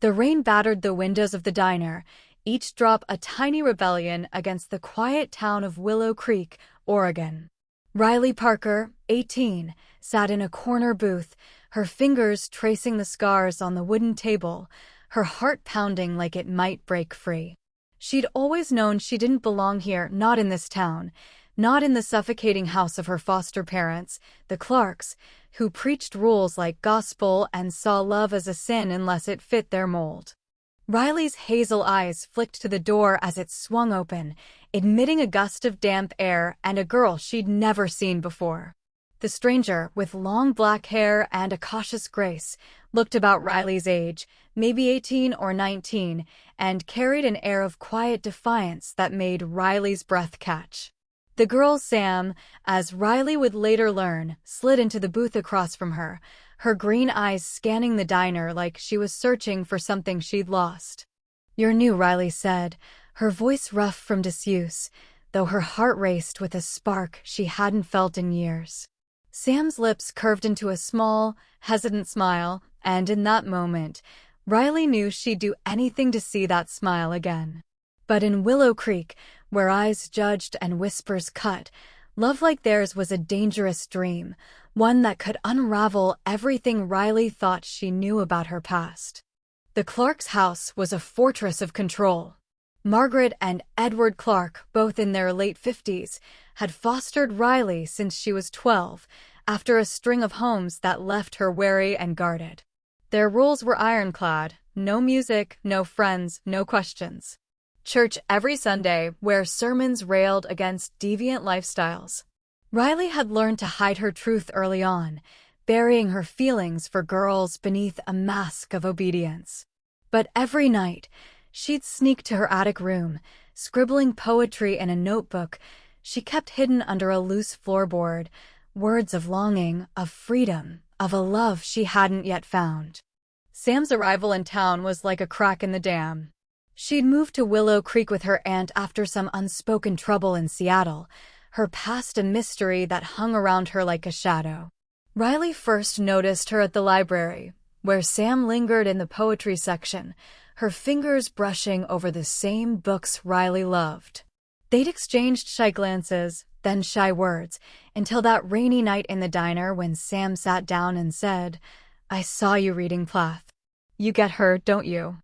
The rain battered the windows of the diner, each drop a tiny rebellion against the quiet town of Willow Creek, Oregon. Riley Parker, 18, sat in a corner booth, her fingers tracing the scars on the wooden table, her heart pounding like it might break free. She'd always known she didn't belong here, not in this town, not in the suffocating house of her foster parents, the Clarks, who preached rules like gospel and saw love as a sin unless it fit their mold. Riley's hazel eyes flicked to the door as it swung open, admitting a gust of damp air and a girl she'd never seen before. The stranger, with long black hair and a cautious grace, looked about Riley's age, maybe 18 or 19, and carried an air of quiet defiance that made Riley's breath catch. The girl Sam, as Riley would later learn, slid into the booth across from her, her green eyes scanning the diner like she was searching for something she'd lost. "You're new," Riley said, her voice rough from disuse, though her heart raced with a spark she hadn't felt in years. Sam's lips curved into a small, hesitant smile, and in that moment, Riley knew she'd do anything to see that smile again. But in Willow Creek, where eyes judged and whispers cut, love like theirs was a dangerous dream, one that could unravel everything Riley thought she knew about her past. The Clarks' house was a fortress of control. Margaret and Edward Clark, both in their late 50s, had fostered Riley since she was 12, after a string of homes that left her wary and guarded. Their rules were ironclad: no music, no friends, no questions. Church every Sunday, where sermons railed against deviant lifestyles. Riley had learned to hide her truth early on, burying her feelings for girls beneath a mask of obedience. But every night, she'd sneak to her attic room, scribbling poetry in a notebook she kept hidden under a loose floorboard, words of longing, of freedom, of a love she hadn't yet found. Sam's arrival in town was like a crack in the dam. She'd moved to Willow Creek with her aunt after some unspoken trouble in Seattle, her past a mystery that hung around her like a shadow. Riley first noticed her at the library, where Sam lingered in the poetry section, her fingers brushing over the same books Riley loved. They'd exchanged shy glances, then shy words, until that rainy night in the diner when Sam sat down and said, "I saw you reading Plath. You get her, don't you?"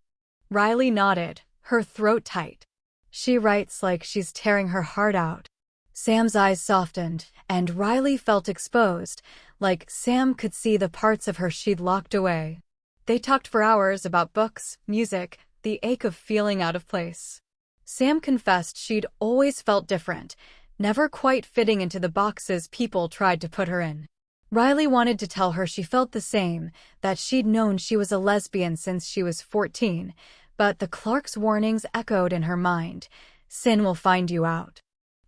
Riley nodded, her throat tight. "She writes like she's tearing her heart out." Sam's eyes softened, and Riley felt exposed, like Sam could see the parts of her she'd locked away. They talked for hours about books, music, the ache of feeling out of place. Sam confessed she'd always felt different, never quite fitting into the boxes people tried to put her in. Riley wanted to tell her she felt the same, that she'd known she was a lesbian since she was 14, but the Clarks' warnings echoed in her mind: "Sin will find you out."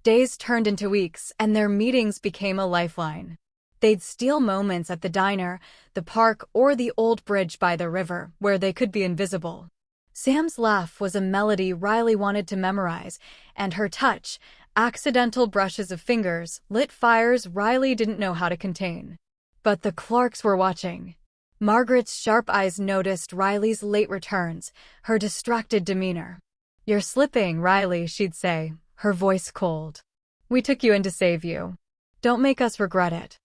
Days turned into weeks, and their meetings became a lifeline. They'd steal moments at the diner, the park, or the old bridge by the river, where they could be invisible. Sam's laugh was a melody Riley wanted to memorize, and her touch, accidental brushes of fingers, lit fires Riley didn't know how to contain. But the Clarks were watching. Margaret's sharp eyes noticed Riley's late returns, her distracted demeanor. "You're slipping, Riley," she'd say, her voice cold. "We took you in to save you. Don't make us regret it."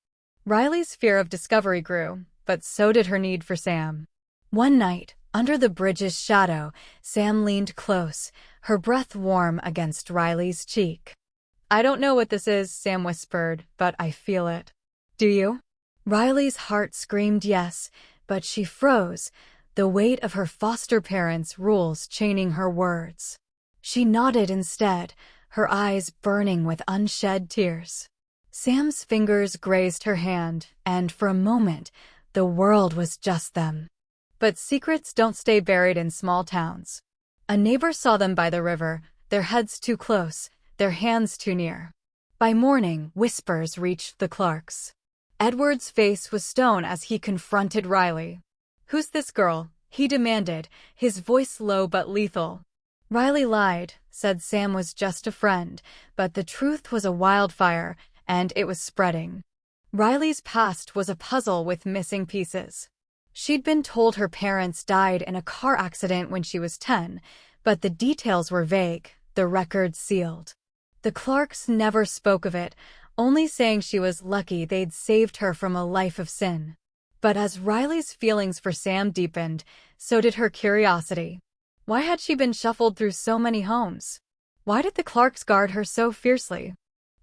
Riley's fear of discovery grew, but so did her need for Sam. One night, under the bridge's shadow, Sam leaned close, her breath warm against Riley's cheek. "I don't know what this is," Sam whispered, "but I feel it." "Do you?" Riley's heart screamed yes, but she froze, the weight of her foster parents' rules chaining her words. She nodded instead, her eyes burning with unshed tears. Sam's fingers grazed her hand, and for a moment, the world was just them. But secrets don't stay buried in small towns. A neighbor saw them by the river, their heads too close, their hands too near. By morning, whispers reached the Clarks. Edward's face was stone as he confronted Riley. "Who's this girl?" he demanded, his voice low but lethal. Riley lied, said Sam was just a friend, but the truth was a wildfire, and it was spreading. Riley's past was a puzzle with missing pieces. She'd been told her parents died in a car accident when she was 10, but the details were vague, the records sealed. The Clarks never spoke of it, only saying she was lucky they'd saved her from a life of sin. But as Riley's feelings for Sam deepened, so did her curiosity. Why had she been shuffled through so many homes? Why did the Clarks guard her so fiercely?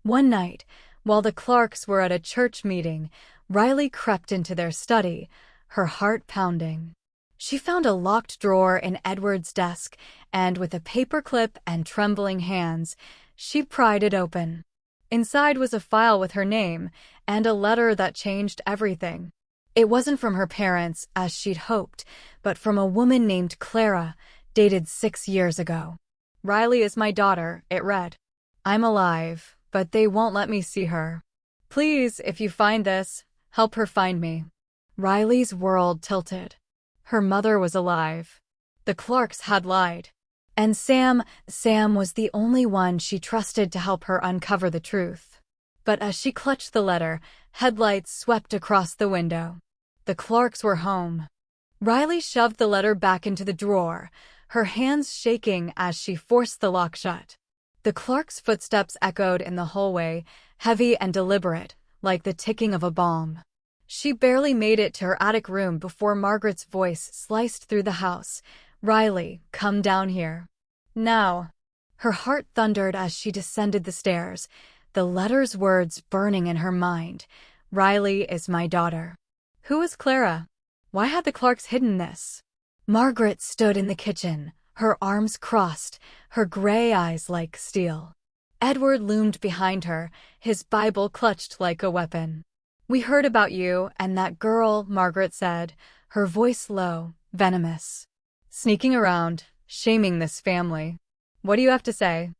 One night, while the Clarks were at a church meeting, Riley crept into their study, her heart pounding. She found a locked drawer in Edward's desk, and with a paperclip and trembling hands, she pried it open. Inside was a file with her name, and a letter that changed everything. It wasn't from her parents, as she'd hoped, but from a woman named Clara, dated 6 years ago. "Riley is my daughter," it read. "I'm alive, but they won't let me see her. Please, if you find this, help her find me." Riley's world tilted. Her mother was alive. The Clarks had lied. And Sam was the only one she trusted to help her uncover the truth. But as she clutched the letter, headlights swept across the window. The Clarks were home. Riley shoved the letter back into the drawer, her hands shaking as she forced the lock shut. The Clarks' footsteps echoed in the hallway, heavy and deliberate, like the ticking of a bomb. She barely made it to her attic room before Margaret's voice sliced through the house. "Riley, come down here. Now." Her heart thundered as she descended the stairs, the letter's words burning in her mind. "Riley is my daughter." Who was Clara? Why had the Clarks hidden this? Margaret stood in the kitchen, her arms crossed, her gray eyes like steel. Edward loomed behind her, his Bible clutched like a weapon. "We heard about you and that girl," Margaret said, her voice low, venomous. "Sneaking around, shaming this family. What do you have to say?"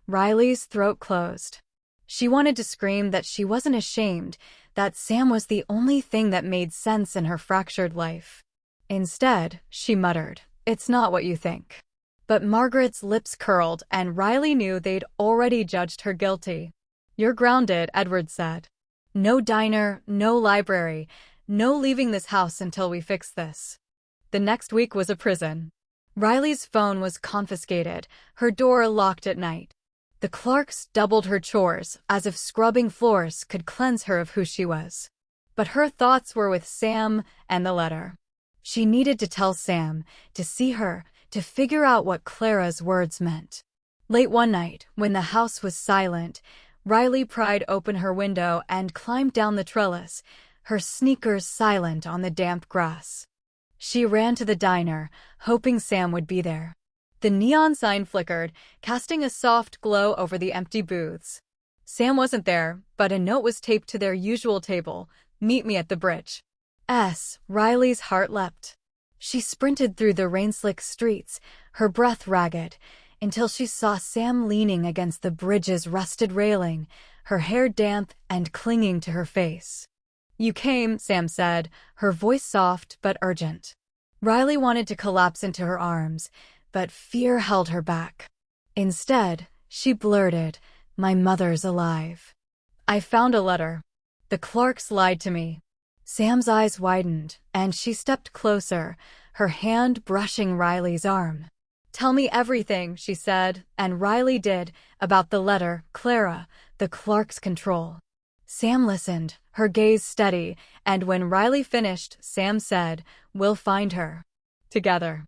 Riley's throat closed. She wanted to scream that she wasn't ashamed, that Sam was the only thing that made sense in her fractured life. Instead, she muttered, "It's not what you think." But Margaret's lips curled, and Riley knew they'd already judged her guilty. "You're grounded," Edward said. "No diner, no library, no leaving this house until we fix this." The next week was a prison. Riley's phone was confiscated, her door locked at night. The Clarks doubled her chores, as if scrubbing floors could cleanse her of who she was. But her thoughts were with Sam and the letter. She needed to tell Sam, to see her, to figure out what Clara's words meant. Late one night, when the house was silent, Riley pried open her window and climbed down the trellis, her sneakers silent on the damp grass. She ran to the diner, hoping Sam would be there. The neon sign flickered, casting a soft glow over the empty booths. Sam wasn't there, but a note was taped to their usual table, "Meet me at the bridge." Riley's heart leapt. She sprinted through the rain-slick streets, her breath ragged, until she saw Sam leaning against the bridge's rusted railing, her hair damp and clinging to her face. "You came," Sam said, her voice soft but urgent. Riley wanted to collapse into her arms, but fear held her back. Instead, she blurted, "My mother's alive. I found a letter. The Clarks lied to me." Sam's eyes widened, and she stepped closer, her hand brushing Riley's arm. "Tell me everything," she said, and Riley did, about the letter, Clara, the Clarks' control. Sam listened, her gaze steady, and when Riley finished, Sam said, "We'll find her. Together."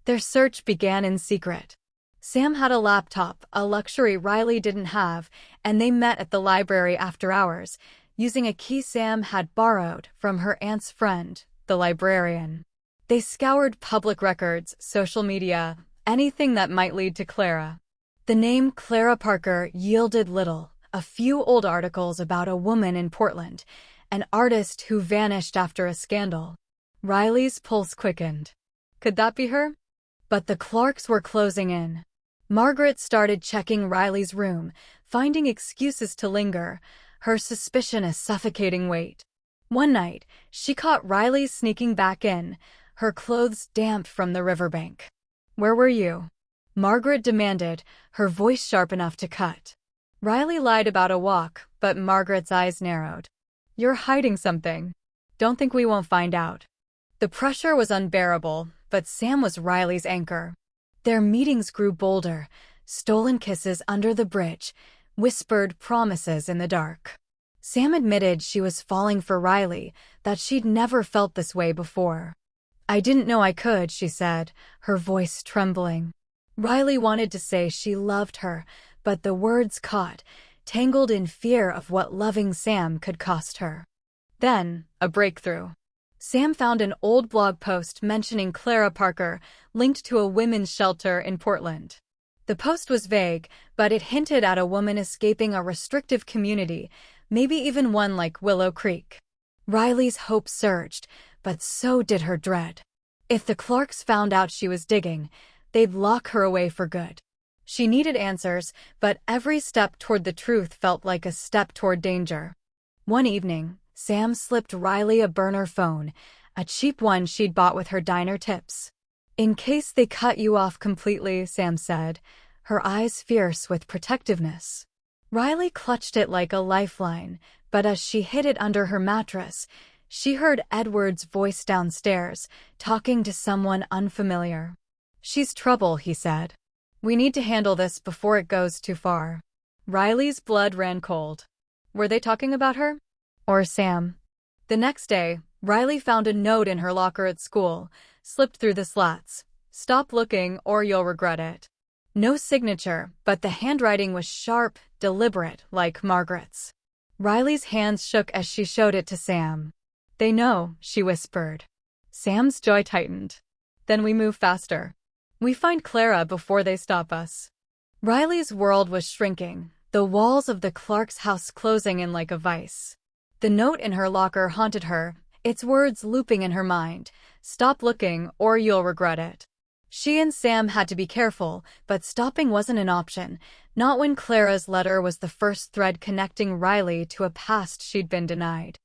Their search began in secret. Sam had a laptop, a luxury Riley didn't have, and they met at the library after hours, using a key Sam had borrowed from her aunt's friend, the librarian. They scoured public records, social media, anything that might lead to Clara. The name Clara Parker yielded little, a few old articles about a woman in Portland, an artist who vanished after a scandal. Riley's pulse quickened. Could that be her? But the Clarks were closing in. Margaret started checking Riley's room, finding excuses to linger, her suspicion a suffocating weight. One night, she caught Riley sneaking back in, her clothes damp from the riverbank. "Where were you?" Margaret demanded, her voice sharp enough to cut. Riley lied about a walk, but Margaret's eyes narrowed. "You're hiding something. Don't think we won't find out." The pressure was unbearable, but Sam was Riley's anchor. Their meetings grew bolder, stolen kisses under the bridge, whispered promises in the dark. Sam admitted she was falling for Riley, that she'd never felt this way before. "I didn't know I could," she said, her voice trembling. Riley wanted to say she loved her, but the words caught, tangled in fear of what loving Sam could cost her. Then, a breakthrough. Sam found an old blog post mentioning Clara Parker, linked to a women's shelter in Portland. The post was vague, but it hinted at a woman escaping a restrictive community, maybe even one like Willow Creek. Riley's hope surged, but so did her dread. If the Clarks found out she was digging, they'd lock her away for good. She needed answers, but every step toward the truth felt like a step toward danger. One evening, Sam slipped Riley a burner phone, a cheap one she'd bought with her diner tips. "In case they cut you off completely," Sam said, her eyes fierce with protectiveness. Riley clutched it like a lifeline, but as she hid it under her mattress, she heard Edward's voice downstairs, talking to someone unfamiliar. "She's trouble," he said. "We need to handle this before it goes too far." Riley's blood ran cold. Were they talking about her? Or Sam? The next day, Riley found a note in her locker at school, slipped through the slats. "Stop looking or you'll regret it." No signature, but the handwriting was sharp, deliberate, like Margaret's. Riley's hands shook as she showed it to Sam. "They know," she whispered. Sam's jaw tightened. "Then we move faster. We find Clara before they stop us." Riley's world was shrinking, the walls of the Clarks' house closing in like a vice. The note in her locker haunted her, its words looping in her mind. "Stop looking or you'll regret it." She and Sam had to be careful, but stopping wasn't an option, not when Clara's letter was the first thread connecting Riley to a past she'd been denied.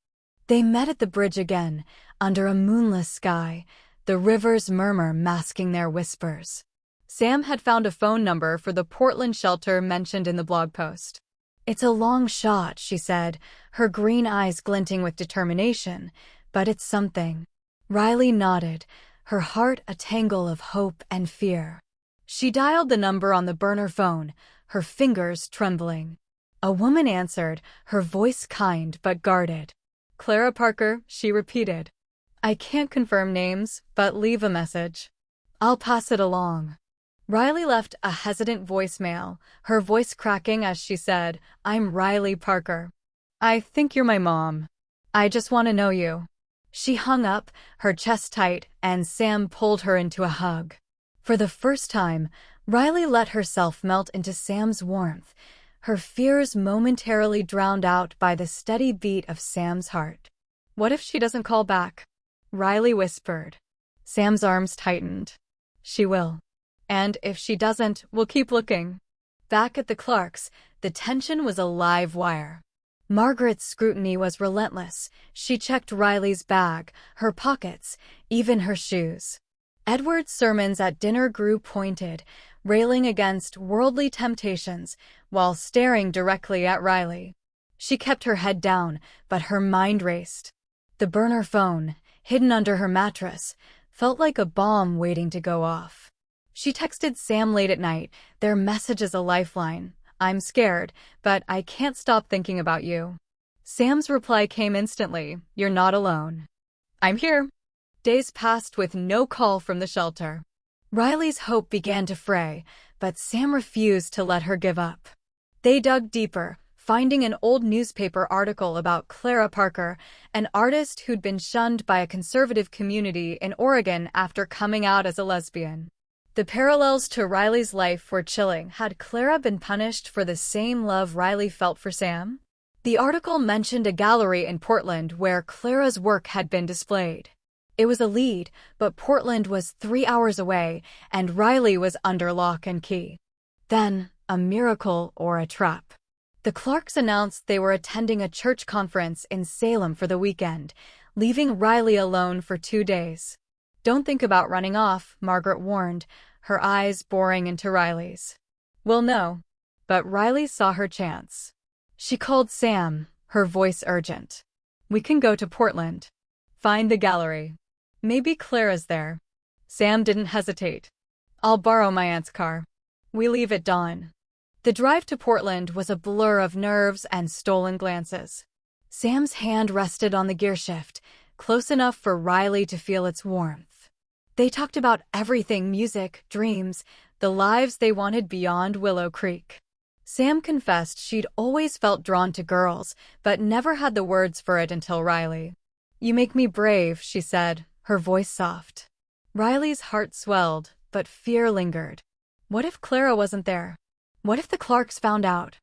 They met at the bridge again, under a moonless sky, the river's murmur masking their whispers. Sam had found a phone number for the Portland shelter mentioned in the blog post. "It's a long shot," she said, her green eyes glinting with determination, "but it's something." Riley nodded, her heart a tangle of hope and fear. She dialed the number on the burner phone, her fingers trembling. A woman answered, her voice kind but guarded. "Clara Parker," she repeated. "I can't confirm names, but leave a message. I'll pass it along." Riley left a hesitant voicemail, her voice cracking as she said, "I'm Riley Parker. I think you're my mom. I just want to know you." She hung up, her chest tight, and Sam pulled her into a hug. For the first time, Riley let herself melt into Sam's warmth, her fears momentarily drowned out by the steady beat of Sam's heart. "What if she doesn't call back?" Riley whispered. Sam's arms tightened. "She will. And if she doesn't, we'll keep looking." Back at the Clarks, the tension was a live wire. Margaret's scrutiny was relentless. She checked Riley's bag, her pockets, even her shoes. Edward's sermons at dinner grew pointed, railing against worldly temptations while staring directly at Riley. She kept her head down, but her mind raced. The burner phone, hidden under her mattress, felt like a bomb waiting to go off. She texted Sam late at night, their message as a lifeline. "I'm scared, but I can't stop thinking about you." Sam's reply came instantly, "You're not alone. I'm here." Days passed with no call from the shelter. Riley's hope began to fray, but Sam refused to let her give up. They dug deeper, finding an old newspaper article about Clara Parker, an artist who'd been shunned by a conservative community in Oregon after coming out as a lesbian. The parallels to Riley's life were chilling. Had Clara been punished for the same love Riley felt for Sam? The article mentioned a gallery in Portland where Clara's work had been displayed. It was a lead, but Portland was 3 hours away, and Riley was under lock and key. Then, a miracle or a trap. The Clarks announced they were attending a church conference in Salem for the weekend, leaving Riley alone for 2 days. "Don't think about running off," Margaret warned, her eyes boring into Riley's. "We'll know." But Riley saw her chance. She called Sam, her voice urgent. "We can go to Portland. Find the gallery. Maybe Clara's there. Sam didn't hesitate. I'll borrow my aunt's car. We leave at dawn. The drive to Portland was a blur of nerves and stolen glances. Sam's hand rested on the gearshift, close enough for Riley to feel its warmth. They talked about everything: music, dreams, the lives they wanted beyond Willow Creek. Sam confessed she'd always felt drawn to girls, but never had the words for it until Riley. "You make me brave," she said, her voice soft. Riley's heart swelled, but fear lingered. What if Clara wasn't there? What if the Clarks found out?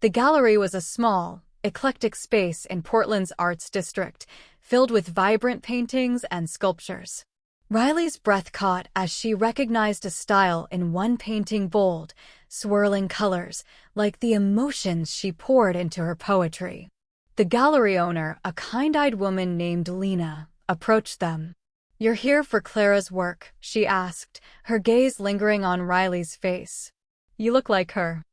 The gallery was a small, eclectic space in Portland's arts district, filled with vibrant paintings and sculptures. Riley's breath caught as she recognized a style in one painting: bold, swirling colors, like the emotions she poured into her poetry. The gallery owner, a kind-eyed woman named Lena, approached them. "You're here for Clara's work?" she asked, her gaze lingering on Riley's face. "You look like her."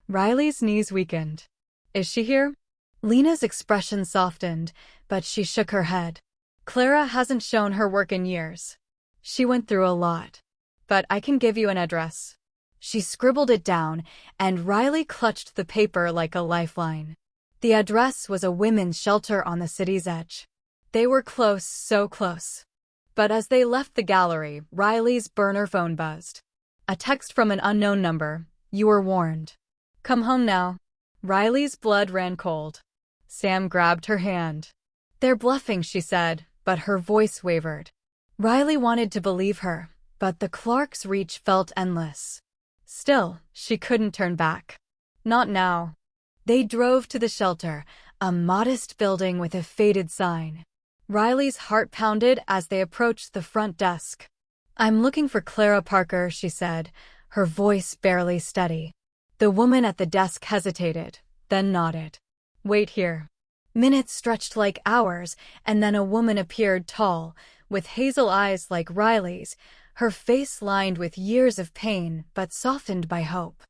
Riley's knees weakened. "Is she here?" Lena's expression softened, but she shook her head. "Clara hasn't shown her work in years. She went through a lot. But I can give you an address." She scribbled it down, and Riley clutched the paper like a lifeline. The address was a women's shelter on the city's edge. They were close, so close. But as they left the gallery, Riley's burner phone buzzed. A text from an unknown number: "You were warned. Come home now." Riley's blood ran cold. Sam grabbed her hand. "They're bluffing," she said, but her voice wavered. Riley wanted to believe her, but the Clarks' reach felt endless. Still, she couldn't turn back. Not now. They drove to the shelter, a modest building with a faded sign. Riley's heart pounded as they approached the front desk. "I'm looking for Clara Parker," she said, her voice barely steady. The woman at the desk hesitated, then nodded. "Wait here." Minutes stretched like hours, and then a woman appeared, tall, with hazel eyes like Riley's, her face lined with years of pain but softened by hope.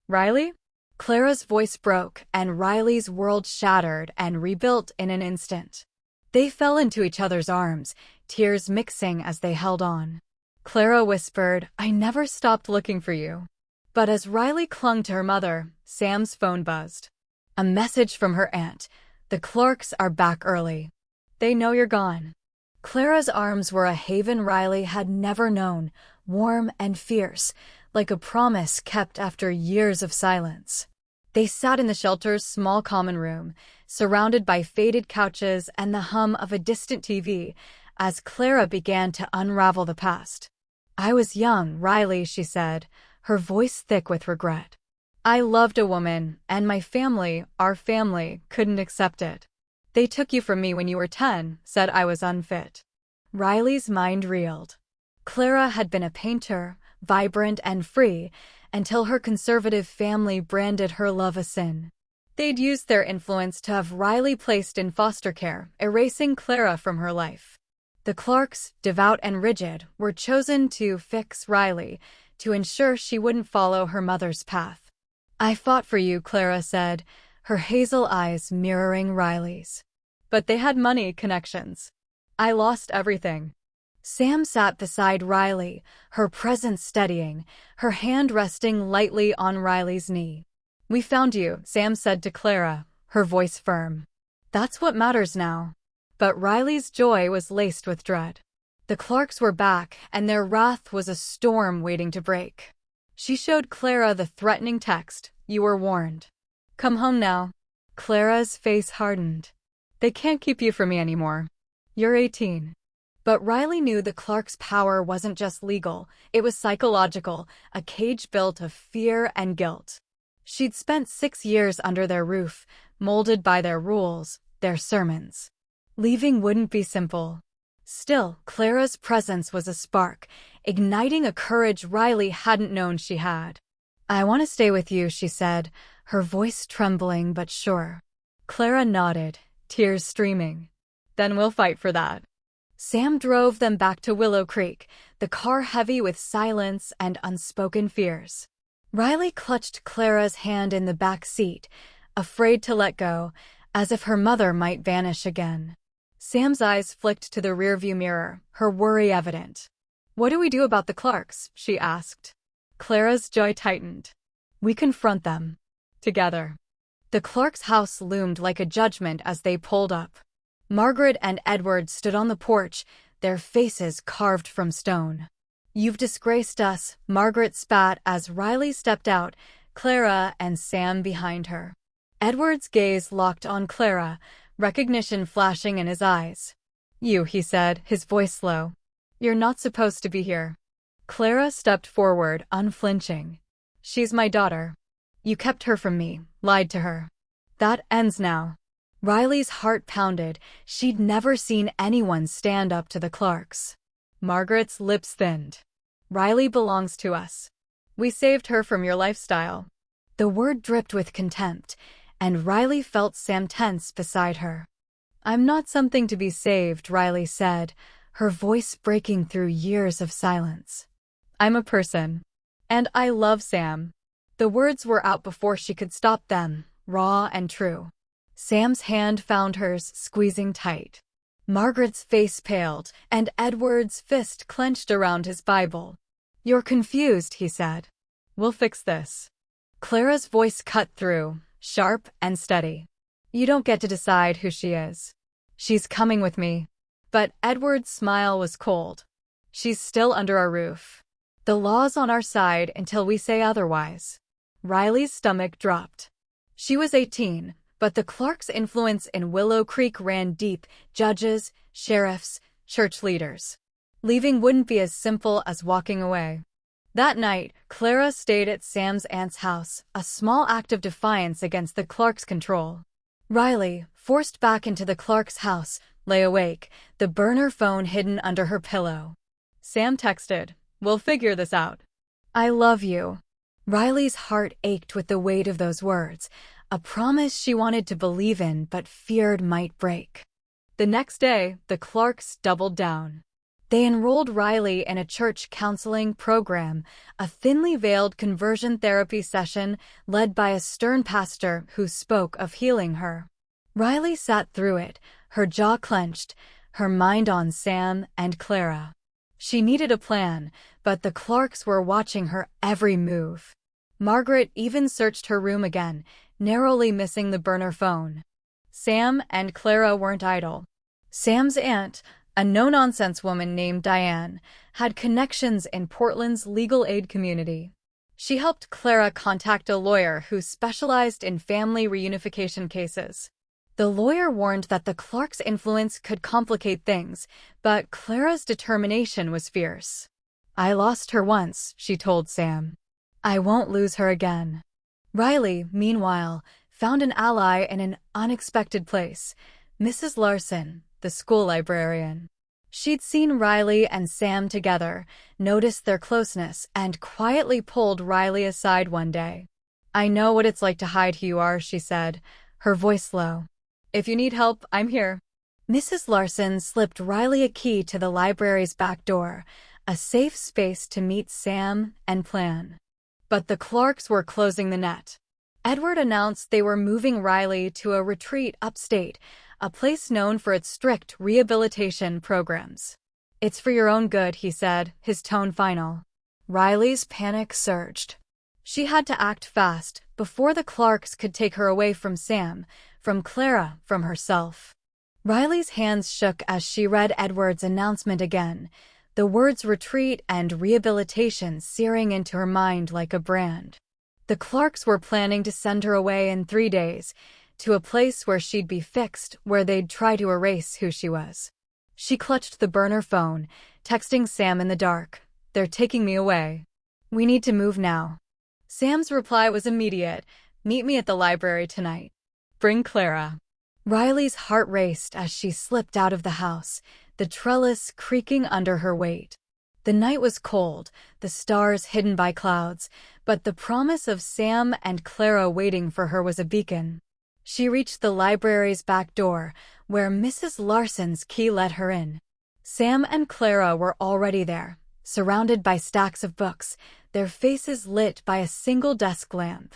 "Riley?" Clara's voice broke, and Riley's world shattered and rebuilt in an instant. They fell into each other's arms, tears mixing as they held on. Clara whispered, "I never stopped looking for you." But as Riley clung to her mother, Sam's phone buzzed. A message from her aunt: "The Clarks are back early. They know you're gone." Clara's arms were a haven Riley had never known, warm and fierce, like a promise kept after years of silence. They sat in the shelter's small common room, surrounded by faded couches and the hum of a distant TV, as Clara began to unravel the past. "I was young, Riley," she said, her voice thick with regret. "I loved a woman, and my family, our family, couldn't accept it. They took you from me when you were 10, said I was unfit." Riley's mind reeled. Clara had been a painter, vibrant and free, until her conservative family branded her love a sin. They'd used their influence to have Riley placed in foster care, erasing Clara from her life. The Clarks, devout and rigid, were chosen to fix Riley, to ensure she wouldn't follow her mother's path. "I fought for you," Clara said, her hazel eyes mirroring Riley's. "But they had money, connections. I lost everything." Sam sat beside Riley, her presence steadying, her hand resting lightly on Riley's knee. "We found you," Sam said to Clara, her voice firm. "That's what matters now." But Riley's joy was laced with dread. The Clarks were back, and their wrath was a storm waiting to break. She showed Clara the threatening text: "You were warned. Come home now." Clara's face hardened. "They can't keep you from me anymore. You're 18. But Riley knew the Clarks' power wasn't just legal, it was psychological, a cage built of fear and guilt. She'd spent 6 years under their roof, molded by their rules, their sermons. Leaving wouldn't be simple. Still, Clara's presence was a spark, igniting a courage Riley hadn't known she had. "I want to stay with you," she said, her voice trembling but sure. Clara nodded, tears streaming. "Then we'll fight for that." Sam drove them back to Willow Creek, the car heavy with silence and unspoken fears. Riley clutched Clara's hand in the back seat, afraid to let go, as if her mother might vanish again. Sam's eyes flicked to the rearview mirror, her worry evident. "What do we do about the Clarks?" she asked. Clara's jaw tightened. "We confront them. Together." The Clarks' house loomed like a judgment as they pulled up. Margaret and Edward stood on the porch, their faces carved from stone. "You've disgraced us," Margaret spat as Riley stepped out, Clara and Sam behind her. Edward's gaze locked on Clara, recognition flashing in his eyes. "You," he said, his voice low. "You're not supposed to be here." Clara stepped forward, unflinching. "She's my daughter. You kept her from me, lied to her. That ends now." Riley's heart pounded. She'd never seen anyone stand up to the Clarks. Margaret's lips thinned. "Riley belongs to us. We saved her from your lifestyle." The word dripped with contempt, and Riley felt Sam tense beside her. "I'm not something to be saved," Riley said, her voice breaking through years of silence. "I'm a person. And I love Sam." The words were out before she could stop them, raw and true. Sam's hand found hers, squeezing tight. Margaret's face paled, and Edward's fist clenched around his Bible. "You're confused," he said. "We'll fix this." Clara's voice cut through, sharp and steady. "You don't get to decide who she is. She's coming with me." But Edward's smile was cold. "She's still under our roof. The law's on our side until we say otherwise." Riley's stomach dropped. She was 18, but the Clarks' influence in Willow Creek ran deep: judges, sheriffs, church leaders. Leaving wouldn't be as simple as walking away. That night, Clara stayed at Sam's aunt's house, a small act of defiance against the Clarks' control. Riley, forced back into the Clarks' house, lay awake, the burner phone hidden under her pillow. Sam texted, "We'll figure this out. I love you." Riley's heart ached with the weight of those words, a promise she wanted to believe in but feared might break. The next day, the Clarks doubled down. They enrolled Riley in a church counseling program, a thinly veiled conversion therapy session led by a stern pastor who spoke of healing her. Riley sat through it, her jaw clenched, her mind on Sam and Clara. She needed a plan, but the Clarks were watching her every move. Margaret even searched her room again, narrowly missing the burner phone. Sam and Clara weren't idle. Sam's aunt, a no-nonsense woman named Diane, had connections in Portland's legal aid community. She helped Clara contact a lawyer who specialized in family reunification cases. The lawyer warned that the Clarks' influence could complicate things, but Clara's determination was fierce. "I lost her once," she told Sam. "I won't lose her again." Riley, meanwhile, found an ally in an unexpected place: Mrs. Larson, the school librarian. She'd seen Riley and Sam together, noticed their closeness, and quietly pulled Riley aside one day. "I know what it's like to hide who you are," she said, her voice low. "If you need help, I'm here." Mrs. Larson slipped Riley a key to the library's back door, a safe space to meet Sam and plan. But the Clarks were closing the net. Edward announced they were moving Riley to a retreat upstate, a place known for its strict rehabilitation programs. "It's for your own good," he said, his tone final. Riley's panic surged. She had to act fast, before the Clarks could take her away from Sam, from Clara, from herself. Riley's hands shook as she read Edward's announcement again, the words retreat and rehabilitation searing into her mind like a brand. The Clarks were planning to send her away in 3 days, to a place where she'd be fixed, where they'd try to erase who she was. She clutched the burner phone, texting Sam in the dark, "They're taking me away. We need to move now." Sam's reply was immediate, "Meet me at the library tonight. Bring Clara." Riley's heart raced as she slipped out of the house, the trellis creaking under her weight. The night was cold, the stars hidden by clouds, but the promise of Sam and Clara waiting for her was a beacon. She reached the library's back door, where Mrs. Larson's key let her in. Sam and Clara were already there, surrounded by stacks of books, their faces lit by a single desk lamp.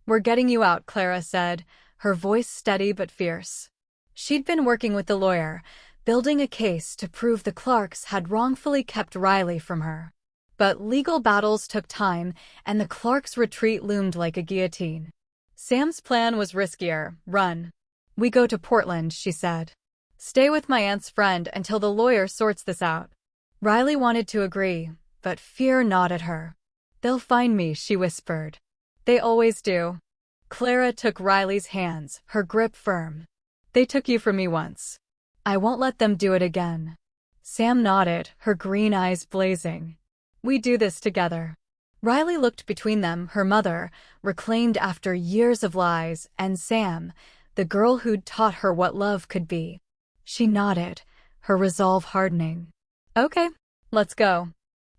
"We're getting you out," Clara said, her voice steady but fierce. She'd been working with the lawyer, building a case to prove the Clarks had wrongfully kept Riley from her. But legal battles took time, and the Clarks' retreat loomed like a guillotine. Sam's plan was riskier. Run. We go to Portland, she said. Stay with my aunt's friend until the lawyer sorts this out. Riley wanted to agree, but fear gnawed at her. They'll find me, she whispered. They always do. Clara took Riley's hands, her grip firm. They took you from me once. I won't let them do it again. Sam nodded, her green eyes blazing. We do this together. Riley looked between them, her mother, reclaimed after years of lies, and Sam, the girl who'd taught her what love could be. She nodded, her resolve hardening. Okay, let's go.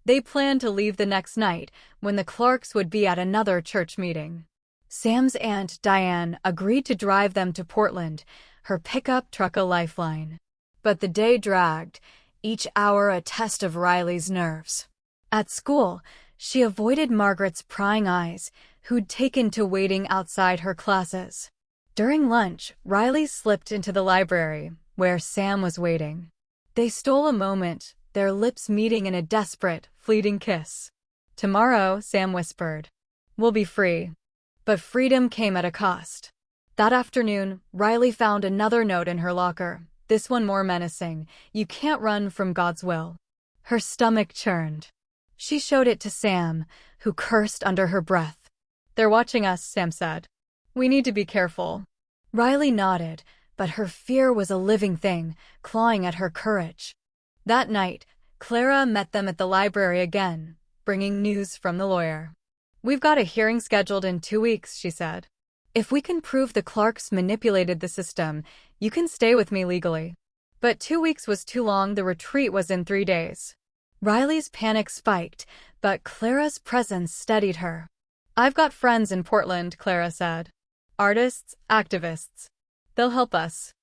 They planned to leave the next night, when the Clarks would be at another church meeting. Sam's aunt, Diane, agreed to drive them to Portland, her pickup truck a lifeline. But the day dragged, each hour a test of Riley's nerves. At school, she avoided Margaret's prying eyes, who'd taken to waiting outside her classes. During lunch, Riley slipped into the library, where Sam was waiting. They stole a moment, their lips meeting in a desperate, fleeting kiss. Tomorrow, Sam whispered. We'll be free. But freedom came at a cost. That afternoon, Riley found another note in her locker, this one more menacing. You can't run from God's will. Her stomach churned. She showed it to Sam, who cursed under her breath. They're watching us, Sam said. We need to be careful. Riley nodded, but her fear was a living thing, clawing at her courage. That night, Clara met them at the library again, bringing news from the lawyer. We've got a hearing scheduled in 2 weeks, she said. If we can prove the Clarks manipulated the system, you can stay with me legally. But 2 weeks was too long, the retreat was in 3 days. Riley's panic spiked, but Clara's presence steadied her. I've got friends in Portland, Clara said. Artists, activists. They'll help us.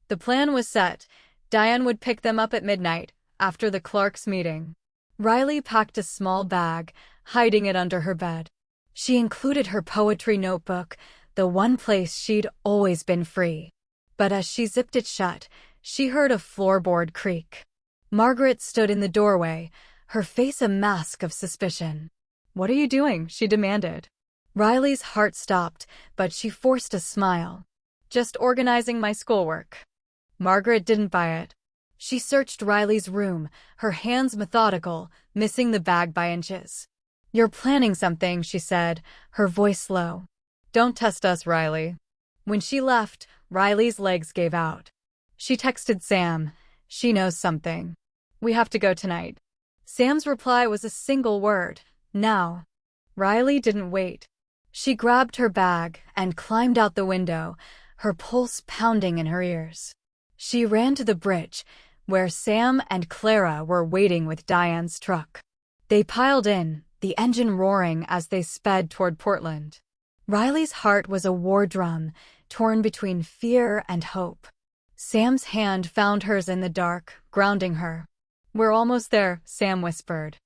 The plan was set. Diane would pick them up at midnight, after the Clarks' meeting. Riley packed a small bag, hiding it under her bed. She included her poetry notebook, the one place she'd always been free. But as she zipped it shut, she heard a floorboard creak. Margaret stood in the doorway, her face a mask of suspicion. What are you doing? She demanded. Riley's heart stopped, but she forced a smile. Just organizing my schoolwork. Margaret didn't buy it. She searched Riley's room, her hands methodical, missing the bag by inches. You're planning something, she said, her voice low. Don't test us, Riley. When she left, Riley's legs gave out. She texted Sam. She knows something. We have to go tonight. Sam's reply was a single word. Now. Riley didn't wait. She grabbed her bag and climbed out the window, her pulse pounding in her ears. She ran to the bridge, where Sam and Clara were waiting with Diane's truck. They piled in, the engine roaring as they sped toward Portland. Riley's heart was a war drum, torn between fear and hope. Sam's hand found hers in the dark, grounding her. We're almost there, Sam whispered.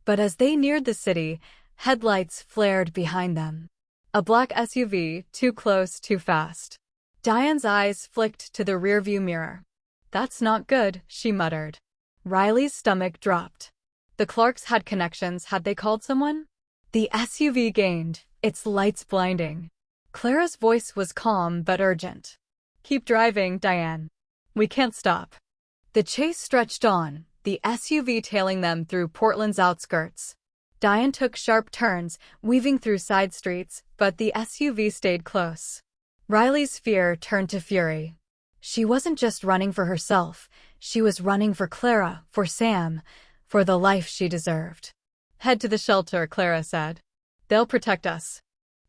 But as they neared the city, headlights flared behind them. A black SUV, too close, too fast. Diane's eyes flicked to the rearview mirror. That's not good, she muttered. Riley's stomach dropped. The Clarks had connections. Had they called someone? The SUV gained, its lights blinding. Clara's voice was calm but urgent. Keep driving, Diane. We can't stop. The chase stretched on, the SUV tailing them through Portland's outskirts. Diane took sharp turns, weaving through side streets, but the SUV stayed close. Riley's fear turned to fury. She wasn't just running for herself, she was running for Clara, for Sam, for the life she deserved. Head to the shelter, Clara said. They'll protect us.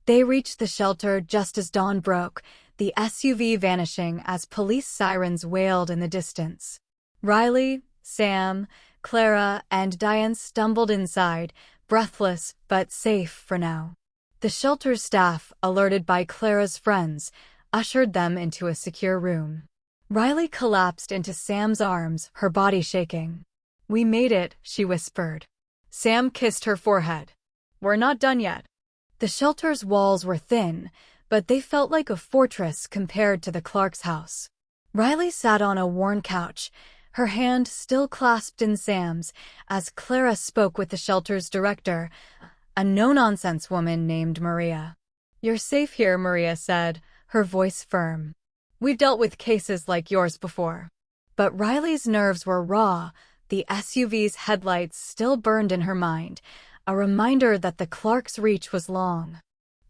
They reached the shelter just as dawn broke, the SUV vanishing as police sirens wailed in the distance. Riley, Sam, Clara, and Diane stumbled inside, breathless but safe for now. The shelter's staff, alerted by Clara's friends, ushered them into a secure room. Riley collapsed into Sam's arms, her body shaking. We made it, she whispered. Sam kissed her forehead. We're not done yet. The shelter's walls were thin, but they felt like a fortress compared to the Clarks' house. Riley sat on a worn couch, her hand still clasped in Sam's as Clara spoke with the shelter's director, a no-nonsense woman named Maria. "You're safe here," Maria said, her voice firm. "We've dealt with cases like yours before." But Riley's nerves were raw, the SUV's headlights still burned in her mind, a reminder that the Clarks' reach was long.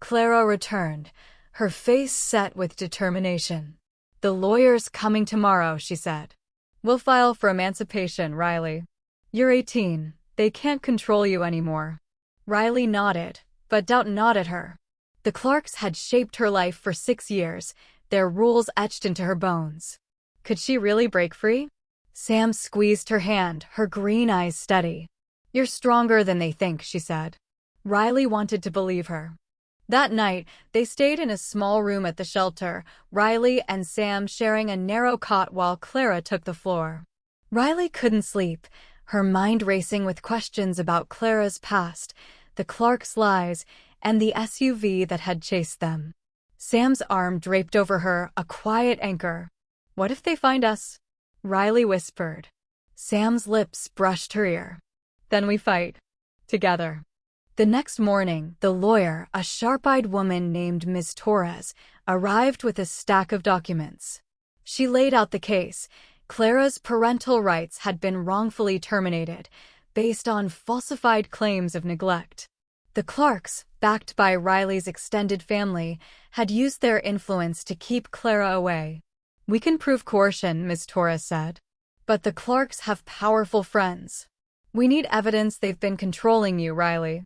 Clara returned, her face set with determination. "The lawyer's coming tomorrow," she said. "We'll file for emancipation, Riley. You're 18. They can't control you anymore." Riley nodded, but doubt gnawed at her. The Clarks had shaped her life for 6 years, their rules etched into her bones. Could she really break free? Sam squeezed her hand, her green eyes steady. "You're stronger than they think," she said. Riley wanted to believe her. That night, they stayed in a small room at the shelter, Riley and Sam sharing a narrow cot while Clara took the floor. Riley couldn't sleep, her mind racing with questions about Clara's past, the Clarks' lies, and the SUV that had chased them. Sam's arm draped over her, a quiet anchor. "What if they find us?" Riley whispered. Sam's lips brushed her ear. "Then we fight. Together." The next morning, the lawyer, a sharp-eyed woman named Ms. Torres, arrived with a stack of documents. She laid out the case. Clara's parental rights had been wrongfully terminated, based on falsified claims of neglect. The Clarks, backed by Riley's extended family, had used their influence to keep Clara away. "We can prove coercion," Ms. Torres said. "But the Clarks have powerful friends. We need evidence they've been controlling you, Riley."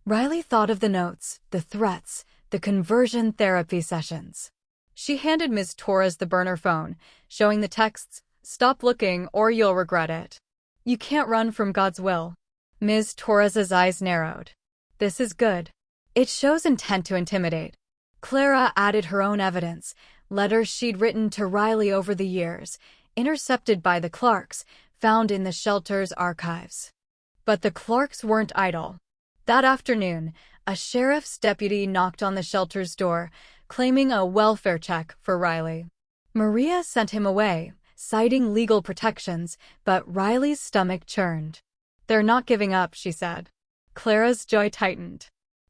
Riley thought of the notes, the threats, the conversion therapy sessions. She handed Ms. Torres the burner phone, showing the texts, "Stop looking or you'll regret it. You can't run from God's will." Ms. Torres's eyes narrowed. "This is good. It shows intent to intimidate." Clara added her own evidence, letters she'd written to Riley over the years, intercepted by the Clarks, found in the shelter's archives. But the Clarks weren't idle. That afternoon, a sheriff's deputy knocked on the shelter's door, claiming a welfare check for Riley. Maria sent him away, citing legal protections, but Riley's stomach churned. "They're not giving up," she said. Clara's jaw tightened.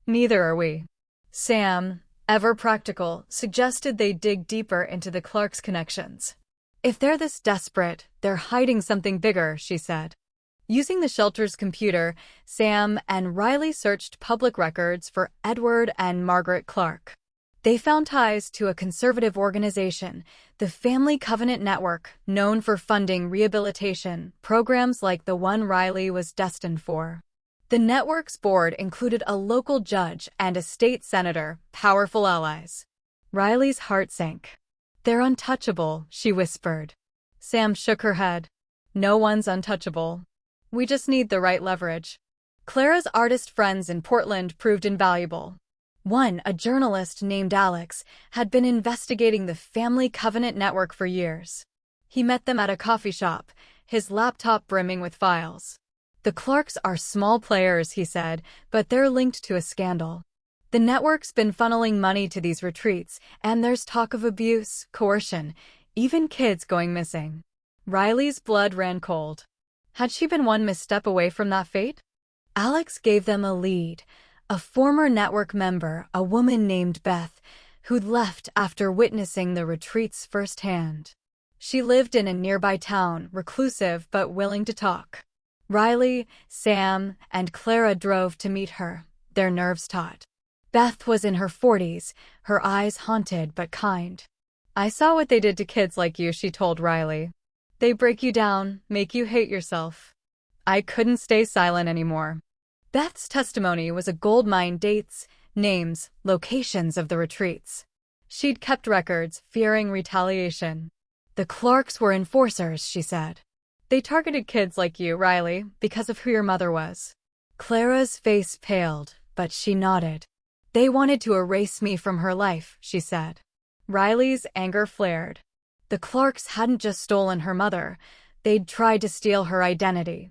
"Neither are we." Sam, ever practical, suggested they dig deeper into the Clarks' connections. "If they're this desperate, they're hiding something bigger," she said. Using the shelter's computer, Sam and Riley searched public records for Edward and Margaret Clark. They found ties to a conservative organization, the Family Covenant Network, known for funding rehabilitation programs like the one Riley was destined for. The network's board included a local judge and a state senator, powerful allies. Riley's heart sank. "They're untouchable," she whispered. Sam shook her head. "No one's untouchable. We just need the right leverage." Clara's artist friends in Portland proved invaluable. One, a journalist named Alex, had been investigating the Family Covenant Network for years. He met them at a coffee shop, his laptop brimming with files. "The Clarks are small players," he said, "but they're linked to a scandal. The network's been funneling money to these retreats, and there's talk of abuse, coercion, even kids going missing." Riley's blood ran cold. Had she been one misstep away from that fate? Alex gave them a lead, a former network member, a woman named Beth, who'd left after witnessing the retreats firsthand. She lived in a nearby town, reclusive but willing to talk. Riley, Sam, and Clara drove to meet her, their nerves taut. Beth was in her 40s, her eyes haunted but kind. "I saw what they did to kids like you," she told Riley. "They break you down, make you hate yourself." I couldn't stay silent anymore. Beth's testimony was a goldmine: dates, names, locations of the retreats. She'd kept records, fearing retaliation. "The Clarks were enforcers," she said. "They targeted kids like you, Riley, because of who your mother was." Clara's face paled, but she nodded. "They wanted to erase me from her life," she said. Riley's anger flared. The Clarks hadn't just stolen her mother, they'd tried to steal her identity.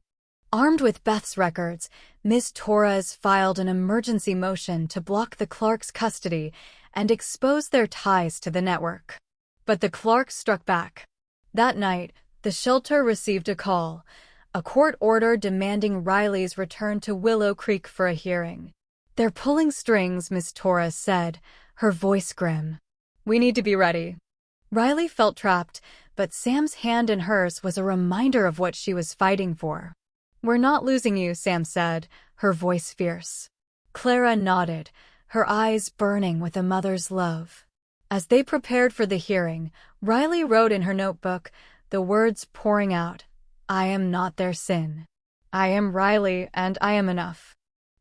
Armed with Beth's records, Ms. Torres filed an emergency motion to block the Clarks' custody and expose their ties to the network. But the Clarks struck back. That night, The shelter received a call, a court order demanding Riley's return to Willow Creek for a hearing. "They're pulling strings," Miss Torres said, her voice grim. "We need to be ready." Riley felt trapped, but Sam's hand in hers was a reminder of what she was fighting for. "We're not losing you," Sam said, her voice fierce. Clara nodded, her eyes burning with a mother's love. As they prepared for the hearing, Riley wrote in her notebook, the words pouring out, "I am not their sin. I am Riley, and I am enough."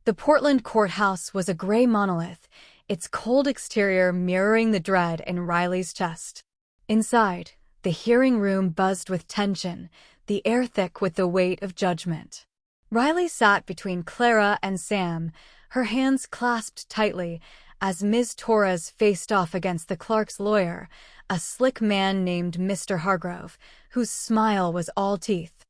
The Portland courthouse was a gray monolith, its cold exterior mirroring the dread in Riley's chest. Inside, the hearing room buzzed with tension, the air thick with the weight of judgment. Riley sat between Clara and Sam, her hands clasped tightly, as Ms. Torres faced off against the Clark's lawyer, a slick man named Mr. Hargrove, whose smile was all teeth.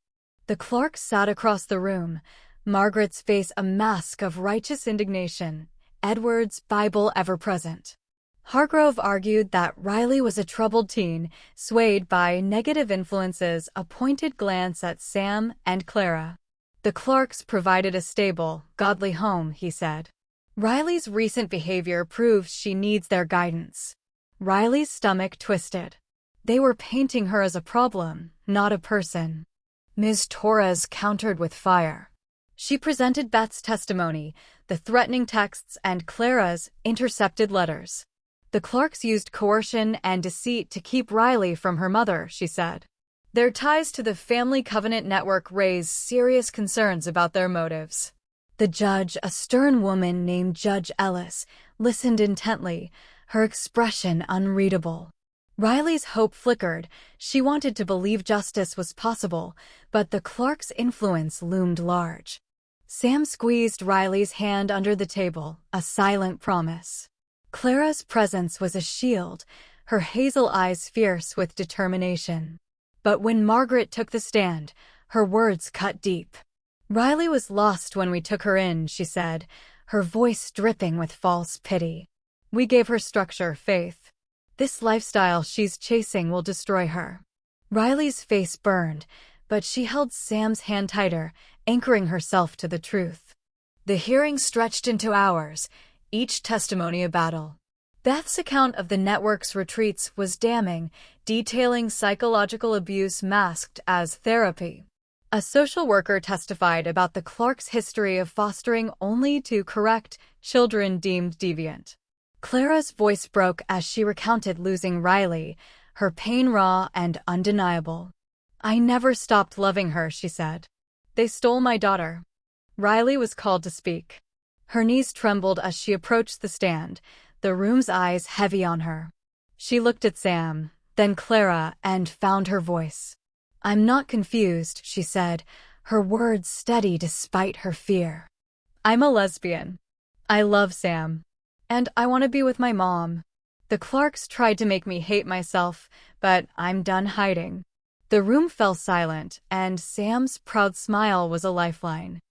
The Clarks sat across the room, Margaret's face a mask of righteous indignation, Edward's Bible ever present. Hargrove argued that Riley was a troubled teen, swayed by negative influences, a pointed glance at Sam and Clara. The Clarks provided a stable, godly home, he said. Riley's recent behavior proves she needs their guidance. Riley's stomach twisted. They were painting her as a problem, not a person. Ms. Torres countered with fire. She presented Beth's testimony, the threatening texts, and Clara's intercepted letters. The Clarks used coercion and deceit to keep Riley from her mother, she said. Their ties to the Family Covenant Network raised serious concerns about their motives. The judge, a stern woman named Judge Ellis, listened intently, her expression unreadable. Riley's hope flickered. She wanted to believe justice was possible, but the Clarks' influence loomed large. Sam squeezed Riley's hand under the table, a silent promise. Clara's presence was a shield, her hazel eyes fierce with determination. But when Margaret took the stand, her words cut deep. "Riley was lost when we took her in," she said, her voice dripping with false pity. "We gave her structure, faith. This lifestyle she's chasing will destroy her." Riley's face burned, but she held Sam's hand tighter, anchoring herself to the truth. The hearing stretched into hours, each testimony a battle. Beth's account of the network's retreats was damning, detailing psychological abuse masked as therapy. A social worker testified about the Clarks' history of fostering only to correct children deemed deviant. Clara's voice broke as she recounted losing Riley, her pain raw and undeniable. "I never stopped loving her," she said. "They stole my daughter." Riley was called to speak. Her knees trembled as she approached the stand, the room's eyes heavy on her. She looked at Sam, then Clara, and found her voice. "I'm not confused," she said, her words steady despite her fear. "I'm a lesbian. I love Sam. And I want to be with my mom. The Clarks tried to make me hate myself, but I'm done hiding." The room fell silent, and Sam's proud smile was a lifeline.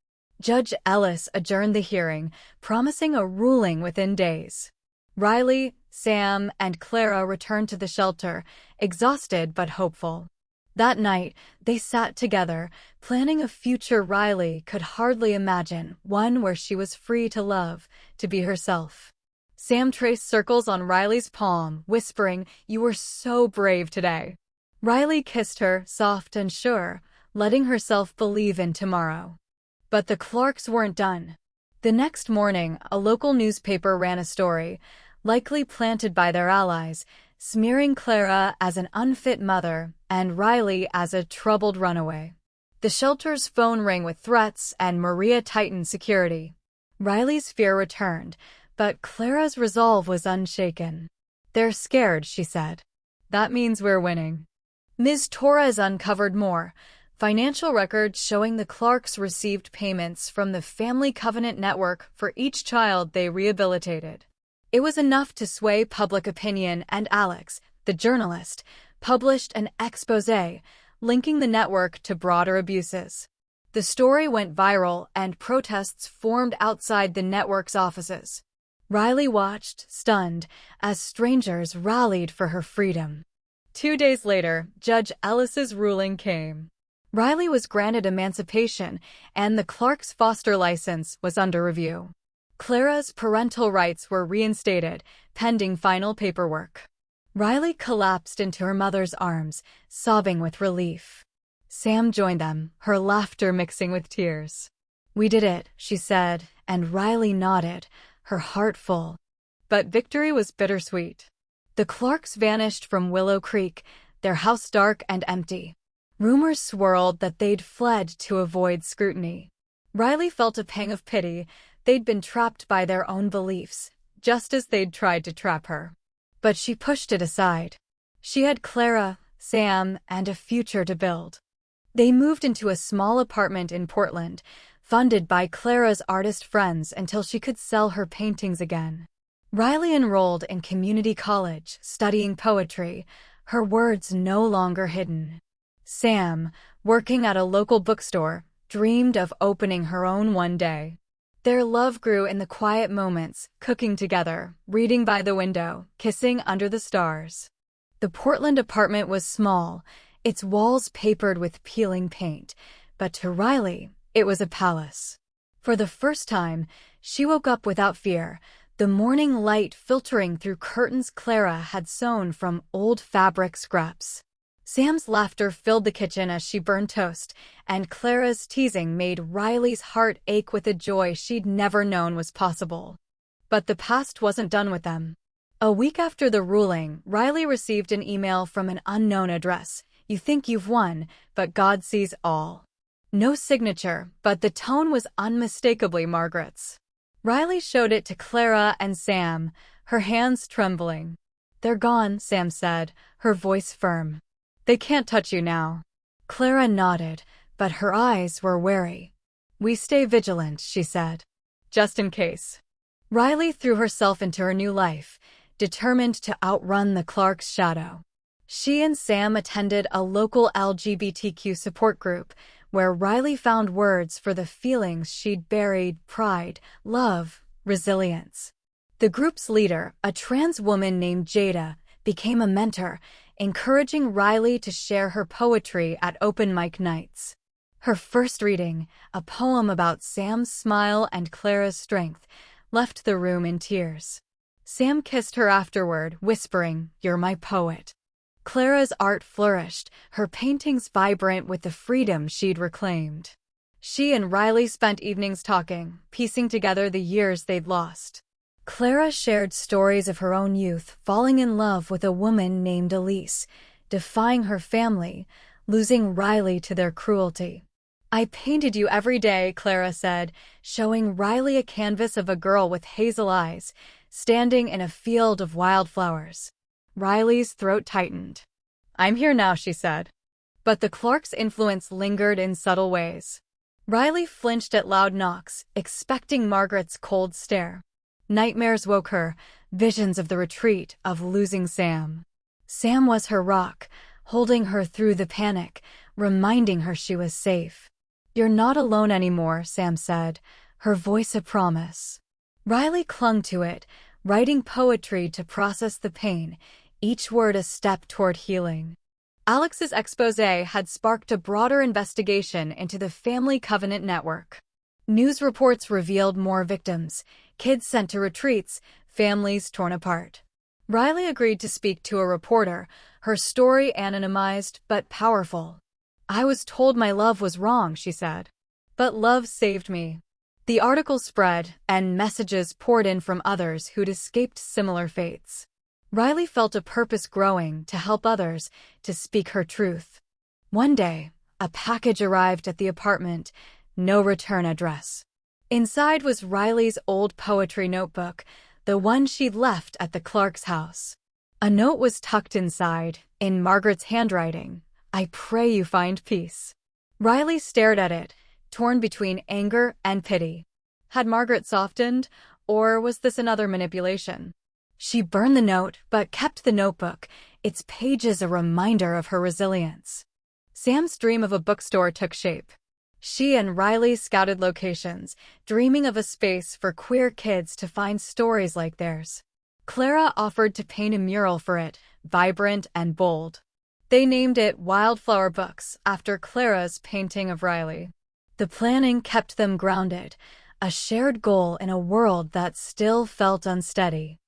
Judge Ellis adjourned the hearing, promising a ruling within days. Riley, Sam, and Clara returned to the shelter, exhausted but hopeful. That night, they sat together, planning a future Riley could hardly imagine, one where she was free to love, to be herself. Sam traced circles on Riley's palm, whispering, "You were so brave today." Riley kissed her, soft and sure, letting herself believe in tomorrow. But the Clarks weren't done. The next morning, a local newspaper ran a story, likely planted by their allies, smearing Clara as an unfit mother and Riley as a troubled runaway. The shelter's phone rang with threats, and Maria tightened security. Riley's fear returned, but Clara's resolve was unshaken. "They're scared," she said. "That means we're winning." Ms. Torres uncovered more, financial records showing the Clarks received payments from the Family Covenant Network for each child they rehabilitated. It was enough to sway public opinion, and Alex, the journalist, published an exposé linking the network to broader abuses. The story went viral, and protests formed outside the network's offices. Riley watched, stunned, as strangers rallied for her freedom. 2 days later, Judge Ellis's ruling came. Riley was granted emancipation, and the Clarks' foster license was under review. Clara's parental rights were reinstated, pending final paperwork. Riley collapsed into her mother's arms, sobbing with relief. Sam joined them, her laughter mixing with tears. "We did it," she said, and Riley nodded, her heart full. But victory was bittersweet. The Clarks vanished from Willow Creek, their house dark and empty. Rumors swirled that they'd fled to avoid scrutiny. Riley felt a pang of pity. They'd been trapped by their own beliefs, just as they'd tried to trap her. But she pushed it aside. She had Clara, Sam, and a future to build. They moved into a small apartment in Portland, funded by Clara's artist friends until she could sell her paintings again. Riley enrolled in community college, studying poetry, her words no longer hidden. Sam, working at a local bookstore, dreamed of opening her own one day. Their love grew in the quiet moments, cooking together, reading by the window, kissing under the stars. The Portland apartment was small, its walls papered with peeling paint, but to Riley, it was a palace. For the first time, she woke up without fear, the morning light filtering through curtains Clara had sewn from old fabric scraps. Sam's laughter filled the kitchen as she burned toast, and Clara's teasing made Riley's heart ache with a joy she'd never known was possible. But the past wasn't done with them. A week after the ruling, Riley received an email from an unknown address. "You think you've won, but God sees all." No signature, but the tone was unmistakably Margaret's. Riley showed it to Clara and Sam, her hands trembling. "They're gone," Sam said, her voice firm. "They can't touch you now." Clara nodded, but her eyes were wary. "We stay vigilant," she said. "Just in case." Riley threw herself into her new life, determined to outrun the Clarks' shadow. She and Sam attended a local LGBTQ support group, where Riley found words for the feelings she'd buried: pride, love, resilience. The group's leader, a trans woman named Jada, became a mentor, encouraging Riley to share her poetry at open mic nights. Her first reading, a poem about Sam's smile and Clara's strength, left the room in tears. Sam kissed her afterward, whispering, "You're my poet." Clara's art flourished, her paintings vibrant with the freedom she'd reclaimed. She and Riley spent evenings talking, piecing together the years they'd lost. Clara shared stories of her own youth, falling in love with a woman named Elise, defying her family, losing Riley to their cruelty. "I painted you every day," Clara said, showing Riley a canvas of a girl with hazel eyes, standing in a field of wildflowers. Riley's throat tightened. "I'm here now," she said. But the Clarks' influence lingered in subtle ways. Riley flinched at loud knocks, expecting Margaret's cold stare. Nightmares woke her, visions of the retreat, of losing Sam. Sam was her rock, holding her through the panic, reminding her she was safe. "You're not alone anymore," Sam said, her voice a promise. Riley clung to it, writing poetry to process the pain, each word a step toward healing. Alex's exposé had sparked a broader investigation into the Family Covenant network. News reports revealed more victims, kids sent to retreats, families torn apart. Riley agreed to speak to a reporter, her story anonymized but powerful. "I was told my love was wrong," she said. "But love saved me." The article spread, and messages poured in from others who'd escaped similar fates. Riley felt a purpose growing to help others, to speak her truth. One day, a package arrived at the apartment, no return address. Inside was Riley's old poetry notebook, the one she'd left at the Clarks' house. A note was tucked inside, in Margaret's handwriting. "I pray you find peace." Riley stared at it, torn between anger and pity. Had Margaret softened, or was this another manipulation? She burned the note, but kept the notebook, its pages a reminder of her resilience. Sam's dream of a bookstore took shape. She and Riley scouted locations, dreaming of a space for queer kids to find stories like theirs. Clara offered to paint a mural for it, vibrant and bold. They named it Wildflower Books after Clara's painting of Riley. The planning kept them grounded, a shared goal in a world that still felt unsteady.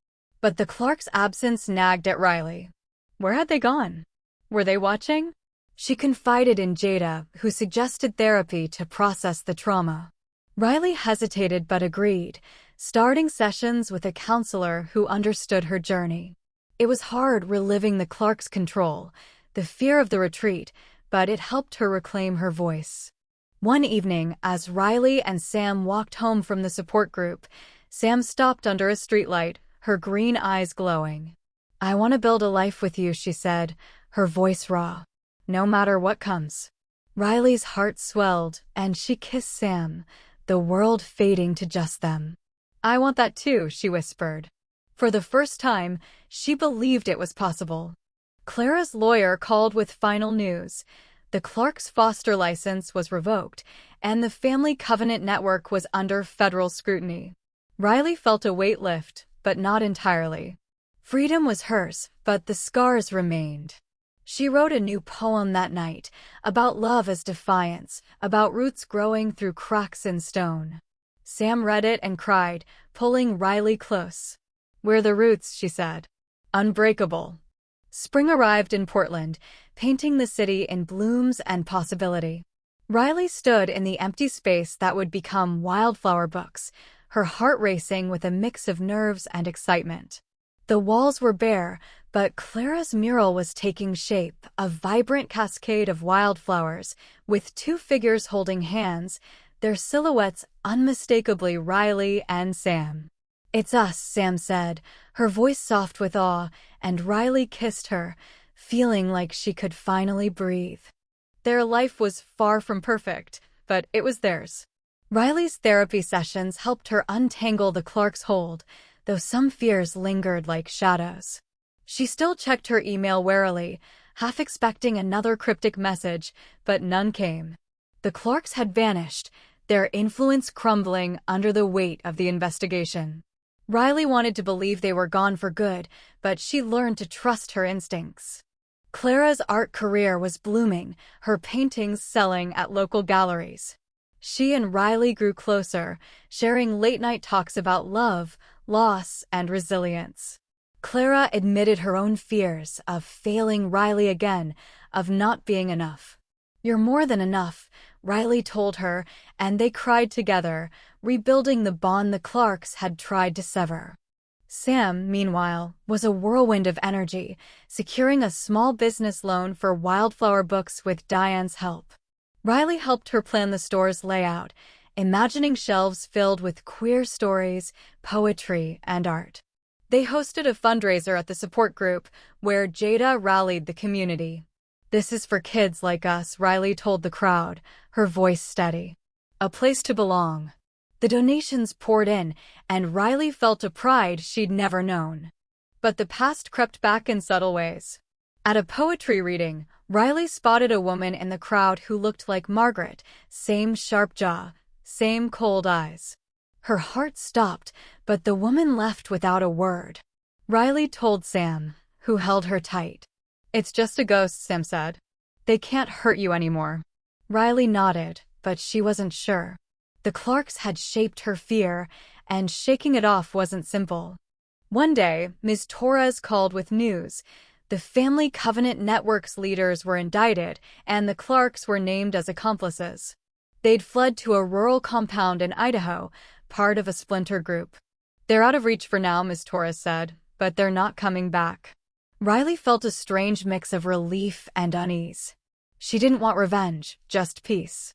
But the Clarks' absence nagged at Riley. Where had they gone? Were they watching? She confided in Jada, who suggested therapy to process the trauma. Riley hesitated but agreed, starting sessions with a counselor who understood her journey. It was hard reliving the Clarks' control, the fear of the retreat, but it helped her reclaim her voice. One evening, as Riley and Sam walked home from the support group, Sam stopped under a streetlight, her green eyes glowing. "I want to build a life with you," she said, her voice raw. "No matter what comes." Riley's heart swelled, and she kissed Sam, the world fading to just them. "I want that too," she whispered. For the first time, she believed it was possible. Clara's lawyer called with final news. The Clarks' foster license was revoked, and the Family Covenant Network was under federal scrutiny. Riley felt a weight lift, but not entirely. Freedom was hers, but the scars remained. She wrote a new poem that night, about love as defiance, about roots growing through cracks in stone. Sam read it and cried, pulling Riley close. "We're the roots," she said. "Unbreakable." Spring arrived in Portland, painting the city in blooms and possibility. Riley stood in the empty space that would become Wildflower Books, her heart racing with a mix of nerves and excitement. The walls were bare, but Clara's mural was taking shape, a vibrant cascade of wildflowers, with two figures holding hands, their silhouettes unmistakably Riley and Sam. "It's us," Sam said, her voice soft with awe, and Riley kissed her, feeling like she could finally breathe. Their life was far from perfect, but it was theirs. Riley's therapy sessions helped her untangle the Clarks' hold, though some fears lingered like shadows. She still checked her email warily, half expecting another cryptic message, but none came. The Clarks had vanished, their influence crumbling under the weight of the investigation. Riley wanted to believe they were gone for good, but she learned to trust her instincts. Clara's art career was blooming, her paintings selling at local galleries. She and Riley grew closer, sharing late-night talks about love, loss, and resilience. Clara admitted her own fears of failing Riley again, of not being enough. "You're more than enough," Riley told her, and they cried together, rebuilding the bond the Clarks had tried to sever. Sam, meanwhile, was a whirlwind of energy, securing a small business loan for Wildflower Books with Diane's help. Riley helped her plan the store's layout, imagining shelves filled with queer stories, poetry, and art. They hosted a fundraiser at the support group, where Jada rallied the community. "This is for kids like us," Riley told the crowd, her voice steady. "A place to belong." The donations poured in, and Riley felt a pride she'd never known. But the past crept back in subtle ways. At a poetry reading, Riley spotted a woman in the crowd who looked like Margaret, same sharp jaw, same cold eyes. Her heart stopped, but the woman left without a word. Riley told Sam, who held her tight. "It's just a ghost," Sam said. "They can't hurt you anymore." Riley nodded, but she wasn't sure. The Clarks had shaped her fear, and shaking it off wasn't simple. One day, Ms. Torres called with news. The Family Covenant Network's leaders were indicted, and the Clarks were named as accomplices. They'd fled to a rural compound in Idaho, part of a splinter group. "They're out of reach for now," Ms. Torres said, "but they're not coming back." Riley felt a strange mix of relief and unease. She didn't want revenge, just peace.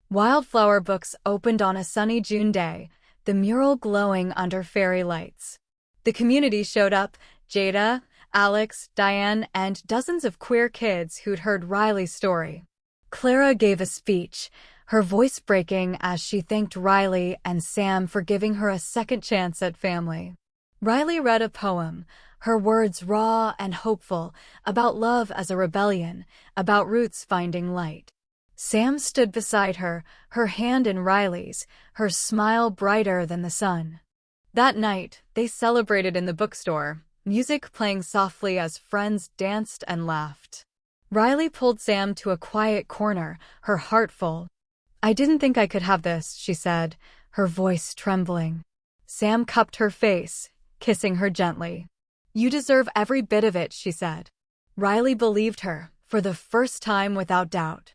Wildflower Books opened on a sunny June day, the mural glowing under fairy lights. The community showed up: Jada, Alex, Diane, and dozens of queer kids who'd heard Riley's story. Clara gave a speech, her voice breaking as she thanked Riley and Sam for giving her a second chance at family. Riley read a poem, her words raw and hopeful, about love as a rebellion, about roots finding light. Sam stood beside her, her hand in Riley's, her smile brighter than the sun. That night, they celebrated in the bookstore, music playing softly as friends danced and laughed. Riley pulled Sam to a quiet corner, her heart full. "I didn't think I could have this," she said, her voice trembling. Sam cupped her face, kissing her gently. "You deserve every bit of it," she said. Riley believed her, for the first time without doubt.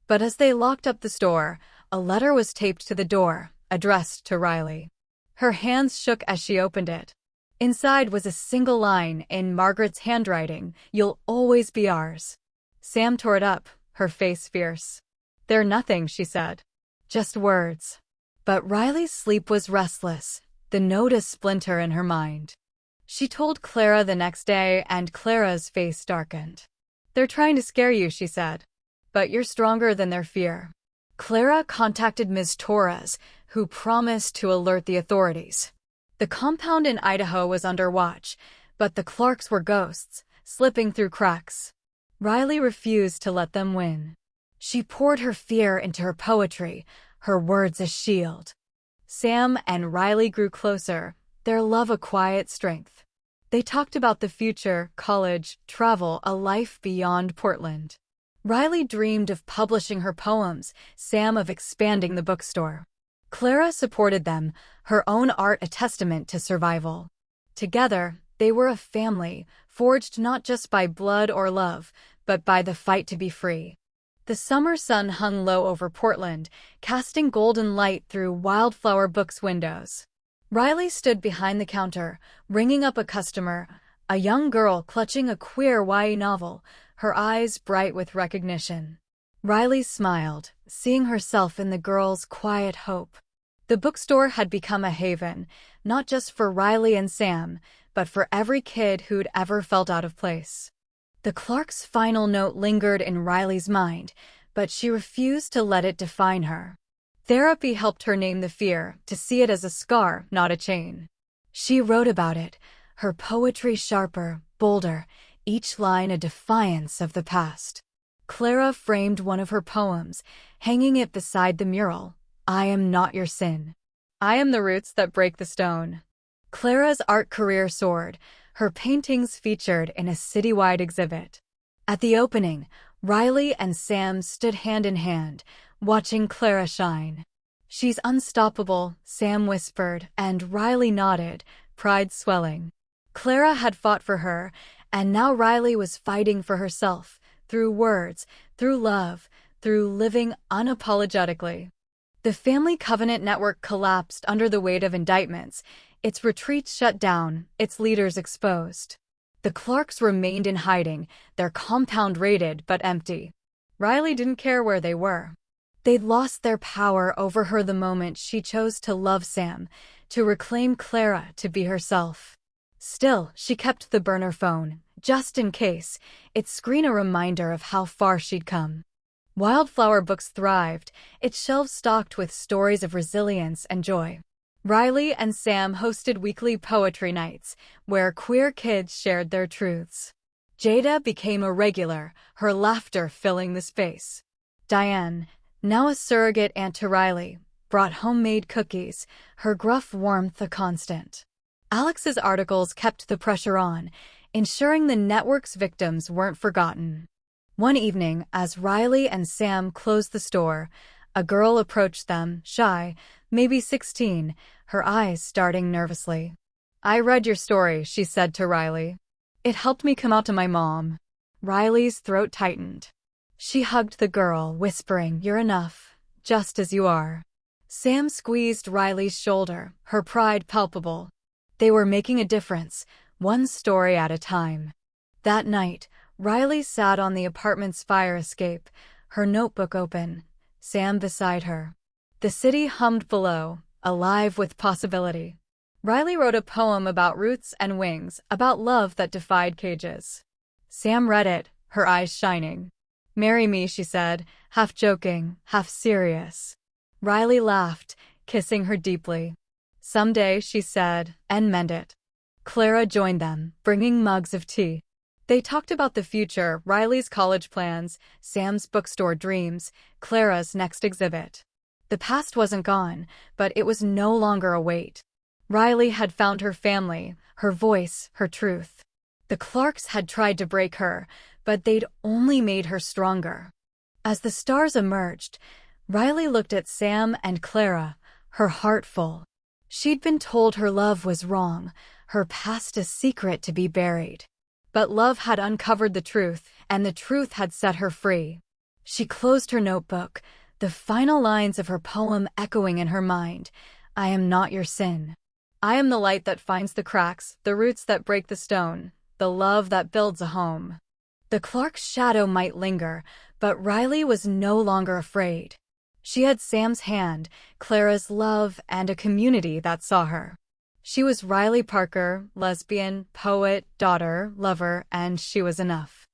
But as they locked up the store, a letter was taped to the door, addressed to Riley. Her hands shook as she opened it. Inside was a single line in Margaret's handwriting, "You'll always be ours." Sam tore it up, her face fierce. "They're nothing," she said. "Just words." But Riley's sleep was restless, the note a splinter in her mind. She told Clara the next day, and Clara's face darkened. "They're trying to scare you," she said. "But you're stronger than their fear." Clara contacted Ms. Torres, who promised to alert the authorities. The compound in Idaho was under watch, but the Clarks were ghosts, slipping through cracks. Riley refused to let them win. She poured her fear into her poetry, her words a shield. Sam and Riley grew closer, their love a quiet strength. They talked about the future, college, travel, a life beyond Portland. Riley dreamed of publishing her poems, Sam of expanding the bookstore. Clara supported them, her own art a testament to survival. Together, they were a family, forged not just by blood or love, but by the fight to be free. The summer sun hung low over Portland, casting golden light through Wildflower Books' windows. Riley stood behind the counter, ringing up a customer, a young girl clutching a queer YA novel, her eyes bright with recognition. Riley smiled, seeing herself in the girl's quiet hope. The bookstore had become a haven, not just for Riley and Sam, but for every kid who'd ever felt out of place. The Clarks' final note lingered in Riley's mind, but she refused to let it define her. Therapy helped her name the fear, to see it as a scar, not a chain. She wrote about it, her poetry sharper, bolder, each line a defiance of the past. Clara framed one of her poems, hanging it beside the mural, "I am not your sin. I am the roots that break the stone." Clara's art career soared, her paintings featured in a citywide exhibit. At the opening, Riley and Sam stood hand in hand, watching Clara shine. "She's unstoppable," Sam whispered, and Riley nodded, pride swelling. Clara had fought for her, and now Riley was fighting for herself, through words, through love, through living unapologetically. The Family Covenant Network collapsed under the weight of indictments, its retreats shut down, its leaders exposed. The Clarks remained in hiding, their compound raided but empty. Riley didn't care where they were. They'd lost their power over her the moment she chose to love Sam, to reclaim Clara, to be herself. Still, she kept the burner phone, just in case, its screen a reminder of how far she'd come. Wildflower Books thrived, its shelves stocked with stories of resilience and joy. Riley and Sam hosted weekly poetry nights, where queer kids shared their truths. Jada became a regular, her laughter filling the space. Diane, now a surrogate aunt to Riley, brought homemade cookies, her gruff warmth a constant. Alex's articles kept the pressure on, ensuring the network's victims weren't forgotten. One evening, as Riley and Sam closed the store, a girl approached them, shy, maybe 16, her eyes starting nervously. "I read your story," she said to Riley. "It helped me come out to my mom." Riley's throat tightened. She hugged the girl, whispering, "You're enough, just as you are." Sam squeezed Riley's shoulder, her pride palpable. They were making a difference, one story at a time. That night, Riley sat on the apartment's fire escape, her notebook open, Sam beside her. The city hummed below, alive with possibility. Riley wrote a poem about roots and wings, about love that defied cages. Sam read it, her eyes shining. "Marry me," she said, half joking, half serious. Riley laughed, kissing her deeply. "Someday," she said, "and meant it." Clara joined them, bringing mugs of tea. They talked about the future, Riley's college plans, Sam's bookstore dreams, Clara's next exhibit. The past wasn't gone, but it was no longer a weight. Riley had found her family, her voice, her truth. The Clarks had tried to break her, but they'd only made her stronger. As the stars emerged, Riley looked at Sam and Clara, her heart full. She'd been told her love was wrong, her past a secret to be buried. But love had uncovered the truth, and the truth had set her free. She closed her notebook, the final lines of her poem echoing in her mind. I am not your sin. I am the light that finds the cracks, the roots that break the stone, the love that builds a home. The Clark's shadow might linger, but Riley was no longer afraid. She had Sam's hand, Clara's love, and a community that saw her. She was Riley Parker, lesbian, poet, daughter, lover, and she was enough.